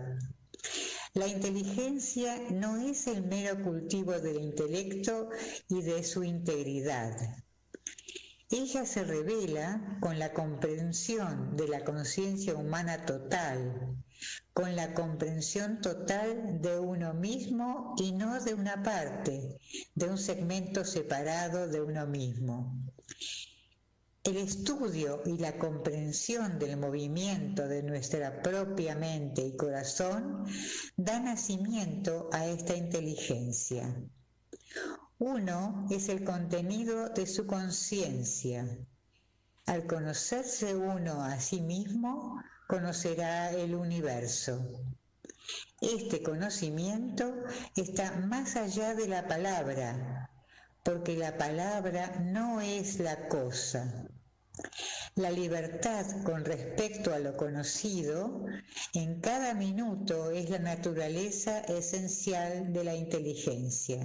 La inteligencia no es el mero cultivo del intelecto y de su integridad. Ella se revela con la comprensión de la conciencia humana total, con la comprensión total de uno mismo y no de una parte, de un segmento separado de uno mismo. El estudio y la comprensión del movimiento de nuestra propia mente y corazón da nacimiento a esta inteligencia. Uno es el contenido de su conciencia. Al conocerse uno a sí mismo, conocerá el universo. Este conocimiento está más allá de la palabra, porque la palabra no es la cosa. La libertad con respecto a lo conocido en cada minuto es la naturaleza esencial de la inteligencia.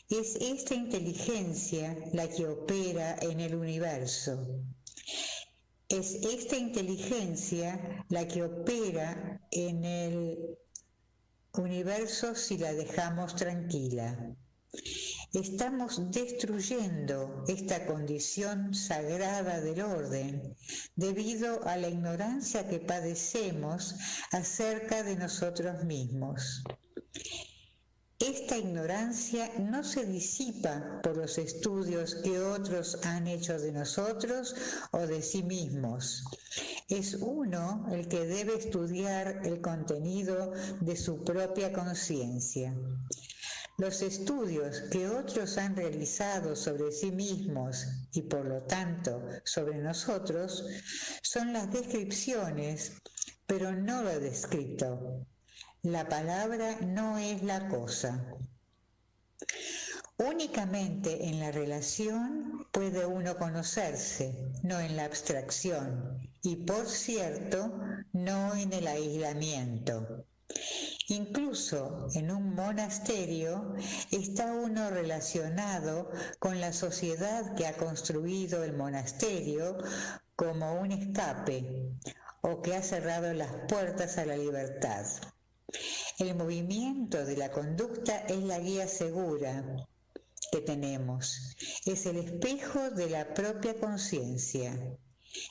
Es esta inteligencia la que opera en el universo. Es esta inteligencia la que opera en el universo si la dejamos tranquila. Estamos destruyendo esta condición sagrada del orden debido a la ignorancia que padecemos acerca de nosotros mismos. Esta ignorancia no se disipa por los estudios que otros han hecho de nosotros o de sí mismos. Es uno el que debe estudiar el contenido de su propia conciencia. Los estudios que otros han realizado sobre sí mismos y por lo tanto sobre nosotros son las descripciones, pero no lo descrito. La palabra no es la cosa. Únicamente en la relación puede uno conocerse, no en la abstracción, y por cierto, no en el aislamiento. Incluso en un monasterio está uno relacionado con la sociedad que ha construido el monasterio como un escape o que ha cerrado las puertas a la libertad. El movimiento de la conducta es la guía segura que tenemos, es el espejo de la propia conciencia.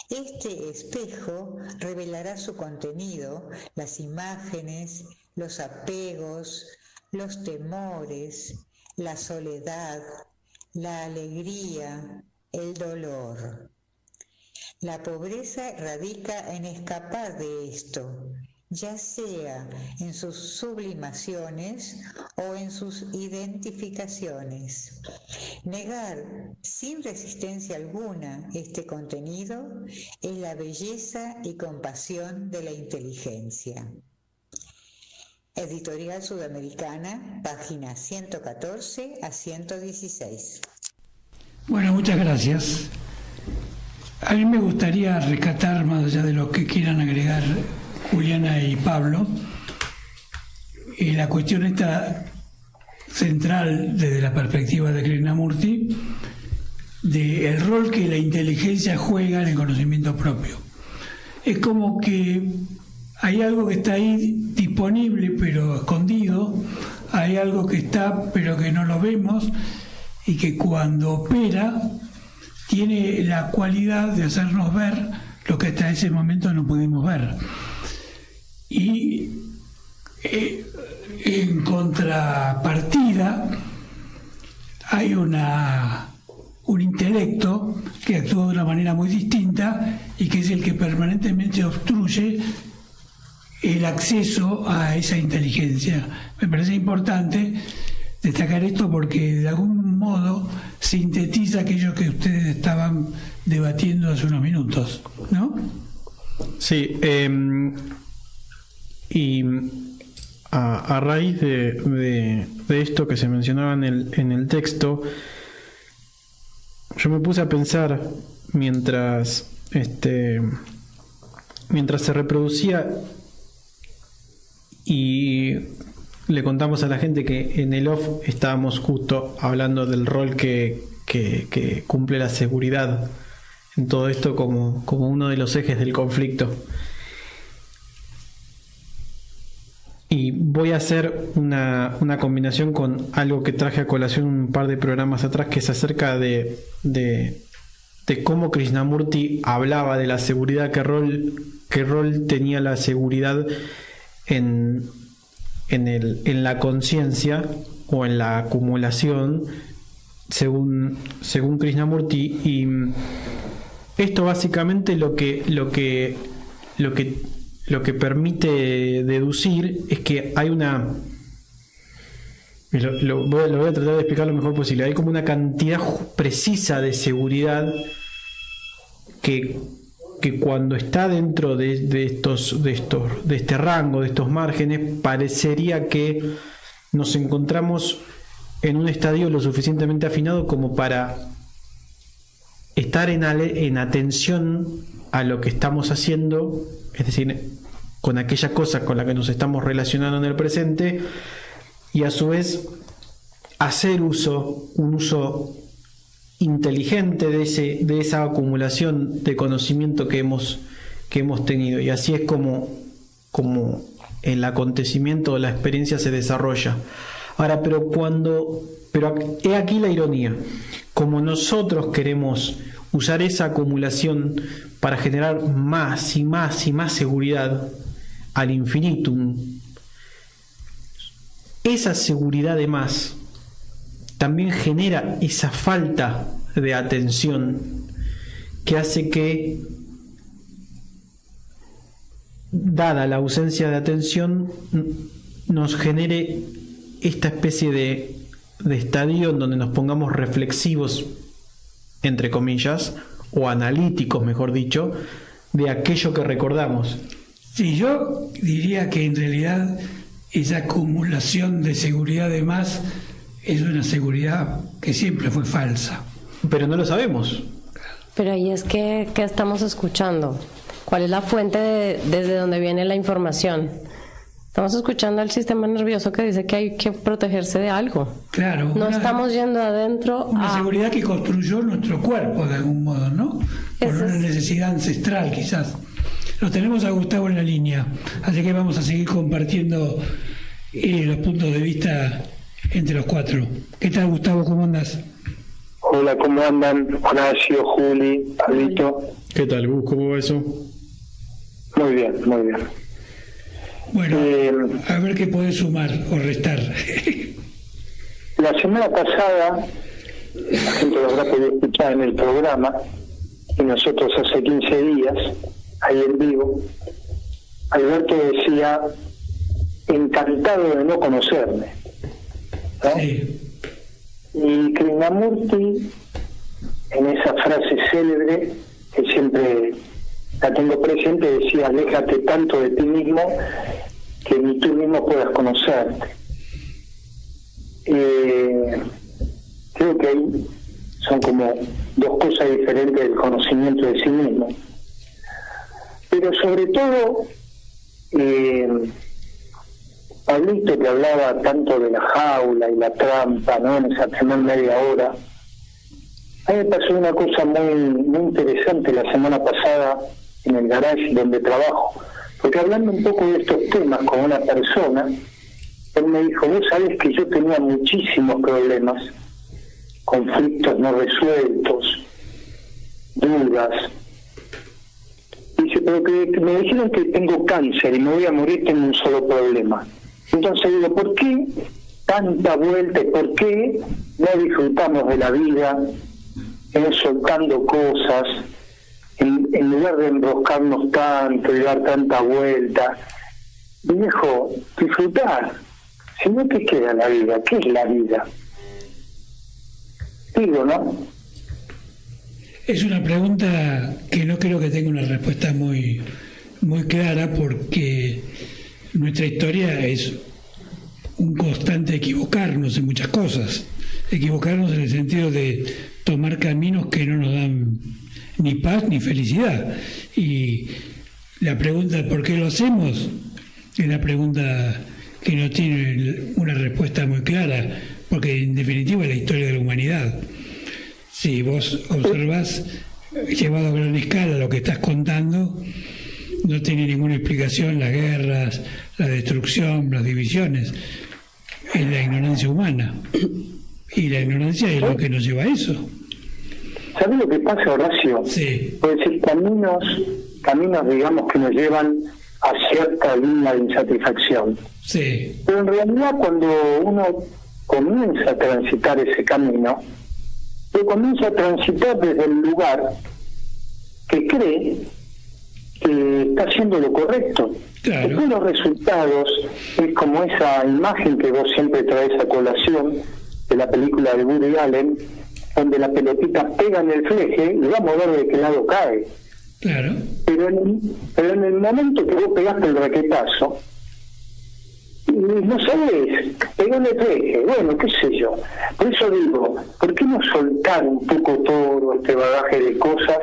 Este espejo revelará su contenido, las imágenes, los apegos, los temores, la soledad, la alegría, el dolor. La pobreza radica en escapar de esto, ya sea en sus sublimaciones o en sus identificaciones. Negar sin resistencia alguna este contenido es la belleza y compasión de la inteligencia. Editorial Sudamericana, páginas 114 a 116. Bueno, muchas gracias. A mí me gustaría rescatar, más allá de lo que quieran agregar Juliana y Pablo, la cuestión esta central desde la perspectiva de Krishnamurti, del rol que la inteligencia juega en el conocimiento propio. Es como que hay algo que está ahí disponible pero escondido, hay algo que está pero que no lo vemos y que cuando opera tiene la cualidad de hacernos ver lo que hasta ese momento no pudimos ver. Y en contrapartida hay un intelecto que actúa de una manera muy distinta y que es el que permanentemente obstruye el acceso a esa inteligencia. Me parece importante destacar esto porque de algún modo sintetiza aquello que ustedes estaban debatiendo hace unos minutos, ¿no? Sí, y a raíz de esto que se mencionaba en el texto, yo me puse a pensar mientras se reproducía, y le contamos a la gente que en el off estábamos justo hablando del rol que cumple la seguridad en todo esto como uno de los ejes del conflicto. Y voy a hacer una combinación con algo que traje a colación un par de programas atrás, que es acerca de cómo Krishnamurti hablaba de la seguridad, qué rol tenía la seguridad en la conciencia o en la acumulación según Krishnamurti. Y esto básicamente lo que permite deducir es que hay una... Lo voy a tratar de explicar lo mejor posible. Hay como una cantidad precisa de seguridad que cuando está dentro de este rango, de estos márgenes, parecería que nos encontramos en un estadio lo suficientemente afinado como para estar en atención a lo que estamos haciendo, es decir, con aquella cosa con la que nos estamos relacionando en el presente, y a su vez hacer un uso inteligente de esa acumulación de conocimiento que hemos tenido. Y así es como el acontecimiento o la experiencia se desarrolla. Ahora, pero he aquí la ironía. Como nosotros queremos usar esa acumulación para generar más y más y más seguridad al infinitum, esa seguridad de más también genera esa falta de atención que hace que, dada la ausencia de atención, nos genere esta especie de estadio en donde nos pongamos reflexivos, entre comillas, o analíticos, mejor dicho, de aquello que recordamos. Sí, yo diría que en realidad esa acumulación de seguridad de más es una seguridad que siempre fue falsa. Pero no lo sabemos. Pero ahí es que estamos escuchando. ¿Cuál es la fuente desde donde viene la información? Estamos escuchando al sistema nervioso que dice que hay que protegerse de algo. Claro. No estamos yendo adentro una seguridad que construyó nuestro cuerpo de algún modo, ¿no? Por una necesidad ancestral quizás. Lo tenemos a Gustavo en la línea, así que vamos a seguir compartiendo los puntos de vista entre los cuatro. ¿Qué tal, Gustavo? ¿Cómo andas? Hola, ¿cómo andan? Horacio, Juli, Pablito. ¿Qué tal, Gus? ¿Cómo va eso? Muy bien, muy bien. Bueno, a ver qué podés sumar o restar. La semana pasada, la gente lo habrá podido escuchar en el programa, y nosotros hace 15 días, ahí en vivo, Alberto decía, encantado de no conocerme, ¿no? Sí. Y Krishnamurti, en esa frase célebre, que siempre la tengo presente, decía, aléjate tanto de ti mismo que ni tú mismo puedas conocerte. Creo que ahí son como dos cosas diferentes del conocimiento de sí mismo. Pero sobre todo, Pablito, que hablaba tanto de la jaula y la trampa, ¿no?, en esa primera media hora, a mí me pasó una cosa muy interesante la semana pasada en el garage donde trabajo, porque hablando un poco de estos temas con una persona, él me dijo, vos sabés que yo tenía muchísimos problemas, conflictos no resueltos, dudas. Dice, pero que me dijeron que tengo cáncer y me voy a morir, tengo un solo problema. Entonces digo, ¿por qué tanta vuelta? ¿Por qué no disfrutamos de la vida, soltando cosas, en lugar de enroscarnos tanto y dar tanta vuelta? Viejo, disfrutar. Si no te queda la vida, ¿qué es la vida? Digo, ¿no? Es una pregunta que no creo que tenga una respuesta muy clara, porque nuestra historia es un constante equivocarnos en muchas cosas. Equivocarnos en el sentido de tomar caminos que no nos dan ni paz ni felicidad. Y la pregunta ¿por qué lo hacemos? Es la pregunta que no tiene una respuesta muy clara, porque en definitiva es la historia de la humanidad. Si vos observás, llevado a gran escala lo que estás contando, no tiene ninguna explicación las guerras, la destrucción, las divisiones. Es la ignorancia humana. Y la ignorancia es lo que nos lleva a eso. ¿Sabes lo que pasa, Horacio? Sí. Puede ser caminos, digamos, que nos llevan a cierta línea de insatisfacción. Sí. Pero en realidad cuando uno comienza a transitar ese camino, lo comienza a transitar desde el lugar que cree que está haciendo lo correcto. Claro. Después los resultados es como esa imagen que vos siempre traes a colación de la película de Woody Allen, donde la pelotita pega en el fleje y vamos a ver de qué lado cae. Claro. Pero en el momento que vos pegaste el raquetazo, no sabés, pegó en el fleje, bueno, qué sé yo. Por eso digo, ¿por qué no soltar un poco todo este bagaje de cosas?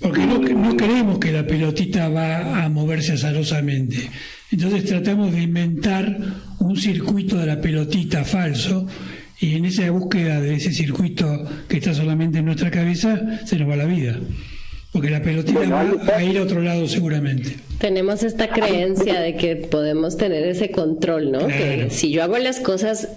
Porque no creemos que la pelotita va a moverse azarosamente. Entonces tratamos de inventar un circuito de la pelotita falso, y en esa búsqueda de ese circuito que está solamente en nuestra cabeza, se nos va la vida. Porque la pelotita va a ir a otro lado seguramente. Tenemos esta creencia de que podemos tener ese control, ¿no? Claro. Que si yo hago las cosas,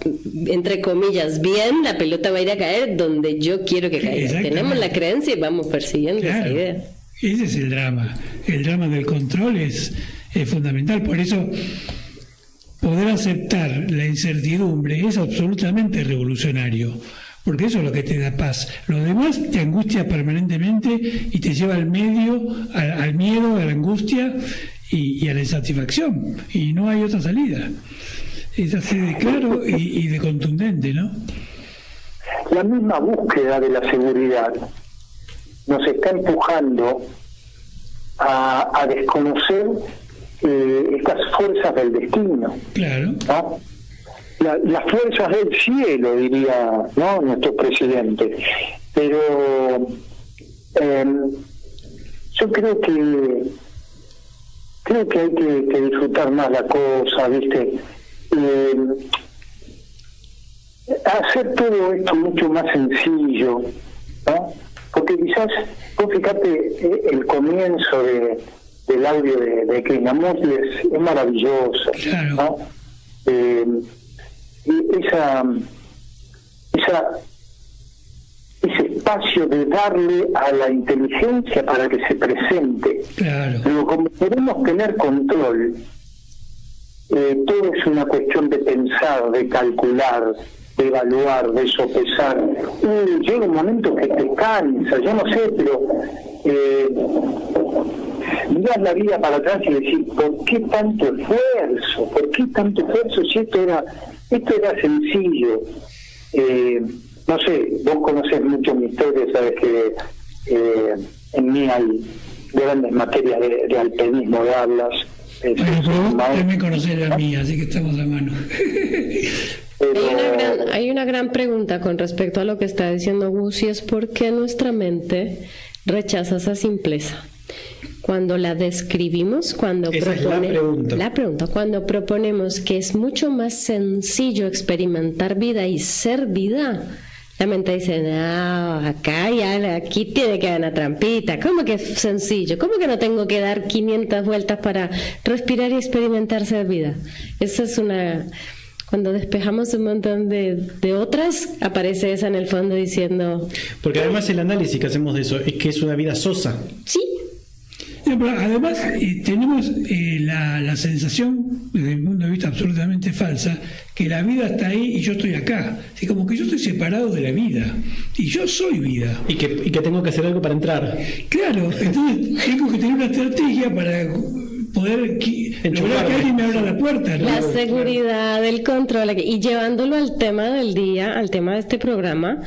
entre comillas, bien, la pelota va a ir a caer donde yo quiero que caiga. Tenemos la creencia y vamos persiguiendo esa idea. Ese es el drama. El drama del control es fundamental. Por eso, poder aceptar la incertidumbre es absolutamente revolucionario. Porque eso es lo que te da paz. Lo demás te angustia permanentemente y te lleva al medio, al miedo, a la angustia y a la insatisfacción. Y no hay otra salida. Es así de claro y de contundente, ¿no? La misma búsqueda de la seguridad nos está empujando a desconocer estas fuerzas del destino. Claro. ¿No? Las fuerzas del cielo, diría, ¿no?, nuestro presidente. Pero yo creo que hay que disfrutar más la cosa, ¿viste? Hacer todo esto mucho más sencillo, ¿no? Porque quizás, vos fíjate, el comienzo de del audio de Krishnamurti es maravilloso, Claro. ¿no? Y ese espacio de darle a la inteligencia para que se presente. Claro. Pero como queremos tener control, todo es una cuestión de pensar, de calcular, de evaluar, de sopesar. Llega un momento que te cansa, yo no sé, pero mirar la vida para atrás y decir, ¿por qué tanto esfuerzo? ¿Por qué tanto esfuerzo si esto era sencillo? No sé, vos conocés mucho mi historia, sabes que en mí hay grandes materias de alpinismo, de hablas. Bueno, pero vos también conocés la mía, así que estamos a mano. Hay una gran pregunta con respecto a lo que está diciendo Gus, y es por qué nuestra mente rechaza esa simpleza. Cuando la describimos, cuando cuando proponemos que es mucho más sencillo experimentar vida y ser vida, la mente dice, no, aquí tiene que haber una trampita. ¿Cómo que es sencillo? ¿Cómo que no tengo que dar 500 vueltas para respirar y experimentar ser vida? Esa es una... Cuando despejamos un montón de otras, aparece esa en el fondo diciendo... Porque además el análisis que hacemos de eso es que es una vida sosa. Sí. No, pero además tenemos la sensación, desde mi punto de vista absolutamente falsa, que la vida está ahí y yo estoy acá. Así como que yo estoy separado de la vida. Y yo soy vida. Y que tengo que hacer algo para entrar. Claro, entonces tengo que tener una estrategia para poder lograr que alguien me abra la puerta, ¿no? La seguridad, el control, y llevándolo al tema del día, al tema de este programa,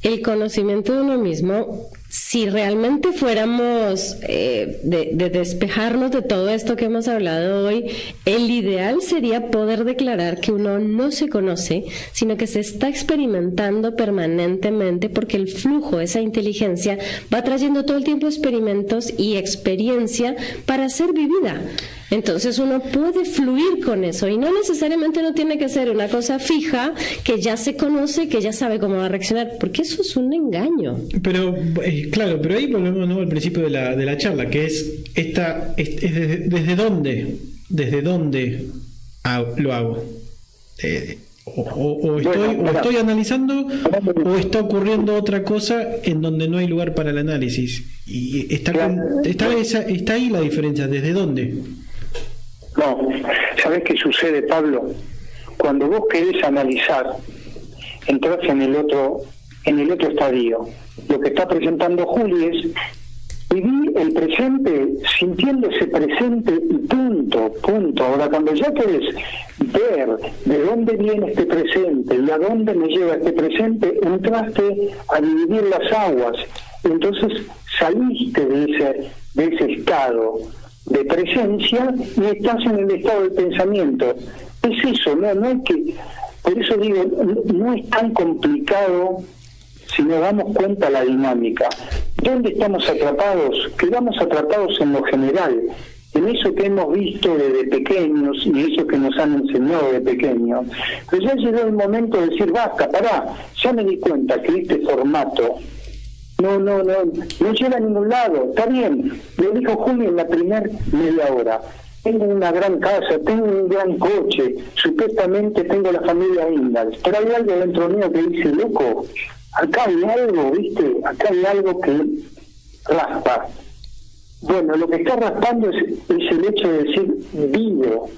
el conocimiento de uno mismo. Si realmente fuéramos de despejarnos de todo esto que hemos hablado hoy, el ideal sería poder declarar que uno no se conoce, sino que se está experimentando permanentemente, porque el flujo, esa inteligencia, va trayendo todo el tiempo experimentos y experiencia para ser vivida. Entonces uno puede fluir con eso y no necesariamente no tiene que ser una cosa fija que ya se conoce, que ya sabe cómo va a reaccionar, porque eso es un engaño. Pero claro, pero ahí volvemos ¿no? al principio de la charla, que es desde dónde lo hago. O estoy analizando o está ocurriendo otra cosa en donde no hay lugar para el análisis. Y está ahí la diferencia, ¿desde dónde? No, ¿sabés qué sucede, Pablo? Cuando vos querés analizar, entras en el otro estadio. Lo que está presentando Juli es vivir el presente, sintiendo ese presente y punto. Ahora, cuando ya querés ver de dónde viene este presente y a dónde me lleva este presente, entraste a dividir las aguas. Entonces saliste de ese estado de presencia y estás en el estado del pensamiento. Es eso, no es que, por eso digo, no es tan complicado si nos damos cuenta la dinámica. ¿Dónde estamos atrapados? Quedamos atrapados en lo general, en eso que hemos visto desde pequeños y eso que nos han enseñado de pequeños. Pero ya llegó el momento de decir, basta, pará, ya me di cuenta que este formato no llega a ningún lado. Está bien, lo dijo Julio en la primera media hora. Tengo una gran casa, tengo un gran coche, supuestamente tengo la familia Ingalls, pero hay algo dentro mío que dice, loco, acá hay algo, ¿viste? Acá hay algo que raspa. Bueno, lo que está raspando es el hecho de decir, vivo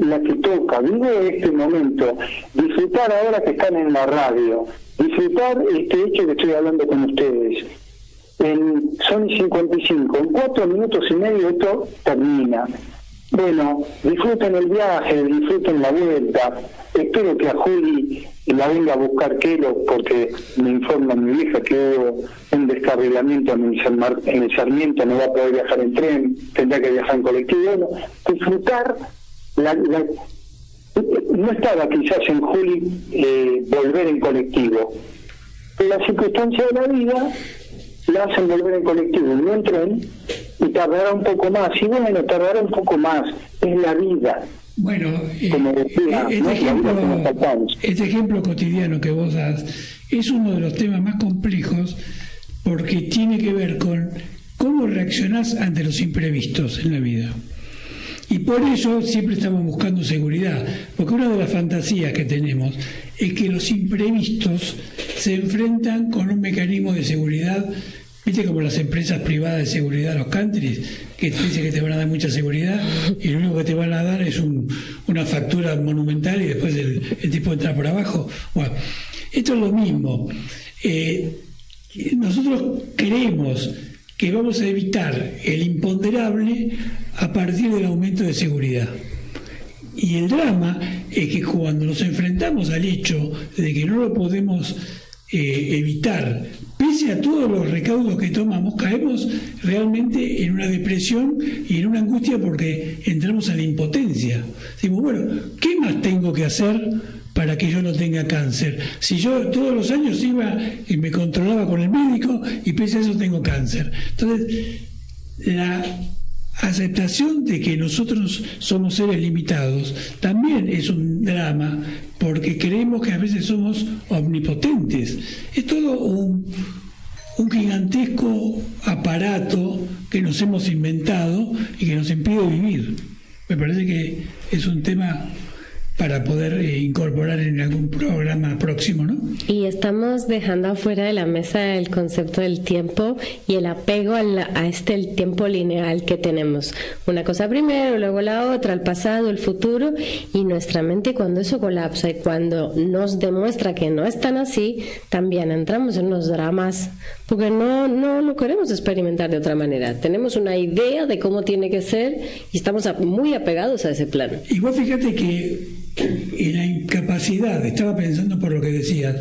la que toca, vivo este momento, disfrutar ahora que están en la radio, disfrutar este hecho que estoy hablando con ustedes. En Sony 55, en 4 minutos y medio esto termina. Bueno, disfruten el viaje, disfruten la vuelta. Espero que a Juli la venga a buscar Kelo, porque me informa mi vieja que hubo un descarrilamiento en el Sarmiento, no va a poder viajar en tren, tendrá que viajar en colectivo. Bueno, disfrutar no estaba quizás en Juli volver en colectivo. Las circunstancias de la vida la hacen volver en colectivo y no en tren, y tardará un poco más. Y bueno, tardará un poco más. Es la vida. Bueno, como decía, este ejemplo cotidiano que vos das es uno de los temas más complejos, porque tiene que ver con cómo cómo reaccionás ante los imprevistos en la vida. Y por eso siempre estamos buscando seguridad, porque una de las fantasías que tenemos es que los imprevistos se enfrentan con un mecanismo de seguridad, viste, como las empresas privadas de seguridad, los countries, que te dicen que te van a dar mucha seguridad y lo único que te van a dar es una factura monumental y después el tipo entra por abajo. Bueno, esto es lo mismo. Nosotros creemos que vamos a evitar el imponderable a partir del aumento de seguridad. Y el drama es que cuando nos enfrentamos al hecho de que no lo podemos evitar, pese a todos los recaudos que tomamos, caemos realmente en una depresión y en una angustia porque entramos a la impotencia. Decimos, bueno, ¿qué más tengo que hacer para que yo no tenga cáncer? Si yo todos los años iba y me controlaba con el médico y pese a eso tengo cáncer. Entonces, la aceptación de que nosotros somos seres limitados también es un drama, porque creemos que a veces somos omnipotentes. Es todo un gigantesco aparato que nos hemos inventado y que nos impide vivir. Me parece que es un tema para poder incorporar en algún programa próximo, ¿no? Y estamos dejando afuera de la mesa el concepto del tiempo y el apego a el tiempo lineal que tenemos. Una cosa primero, luego la otra, el pasado, el futuro, y nuestra mente, cuando eso colapsa y cuando nos demuestra que no es tan así, también entramos en unos dramas, porque no lo queremos experimentar de otra manera. Tenemos una idea de cómo tiene que ser y estamos muy apegados a ese plan. Y vos fíjate que en la incapacidad, estaba pensando por lo que decías,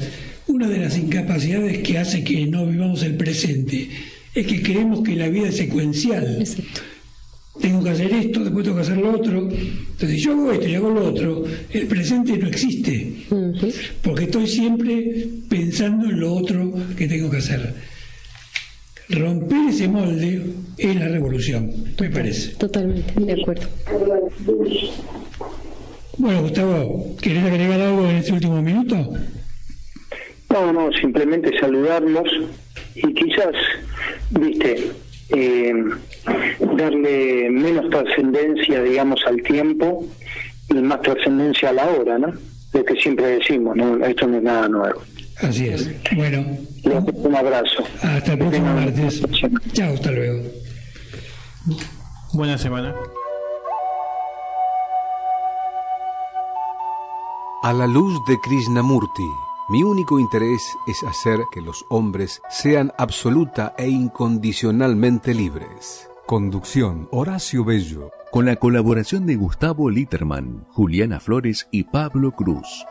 una de las incapacidades que hace que no vivamos el presente es que creemos que la vida es secuencial. Exacto. Tengo que hacer esto, después tengo que hacer lo otro. Entonces, yo hago esto y hago lo otro, el presente no existe, porque estoy siempre pensando en lo otro que tengo que hacer. Romper ese molde es la revolución, me parece. Totalmente, de acuerdo. Bueno, Gustavo, ¿querés agregar algo en este último minuto? No, simplemente saludarlos y quizás, darle menos trascendencia, digamos, al tiempo y más trascendencia a la hora, ¿no? Lo que siempre decimos, ¿no? Esto no es nada nuevo. Así es. Bueno, un abrazo. Hasta el próximo martes. Chao, hasta luego. Buena semana. A la luz de Krishnamurti, mi único interés es hacer que los hombres sean absoluta e incondicionalmente libres. Conducción, Horacio Bello. Con la colaboración de Gustavo Litterman, Juliana Flores y Pablo Cruz.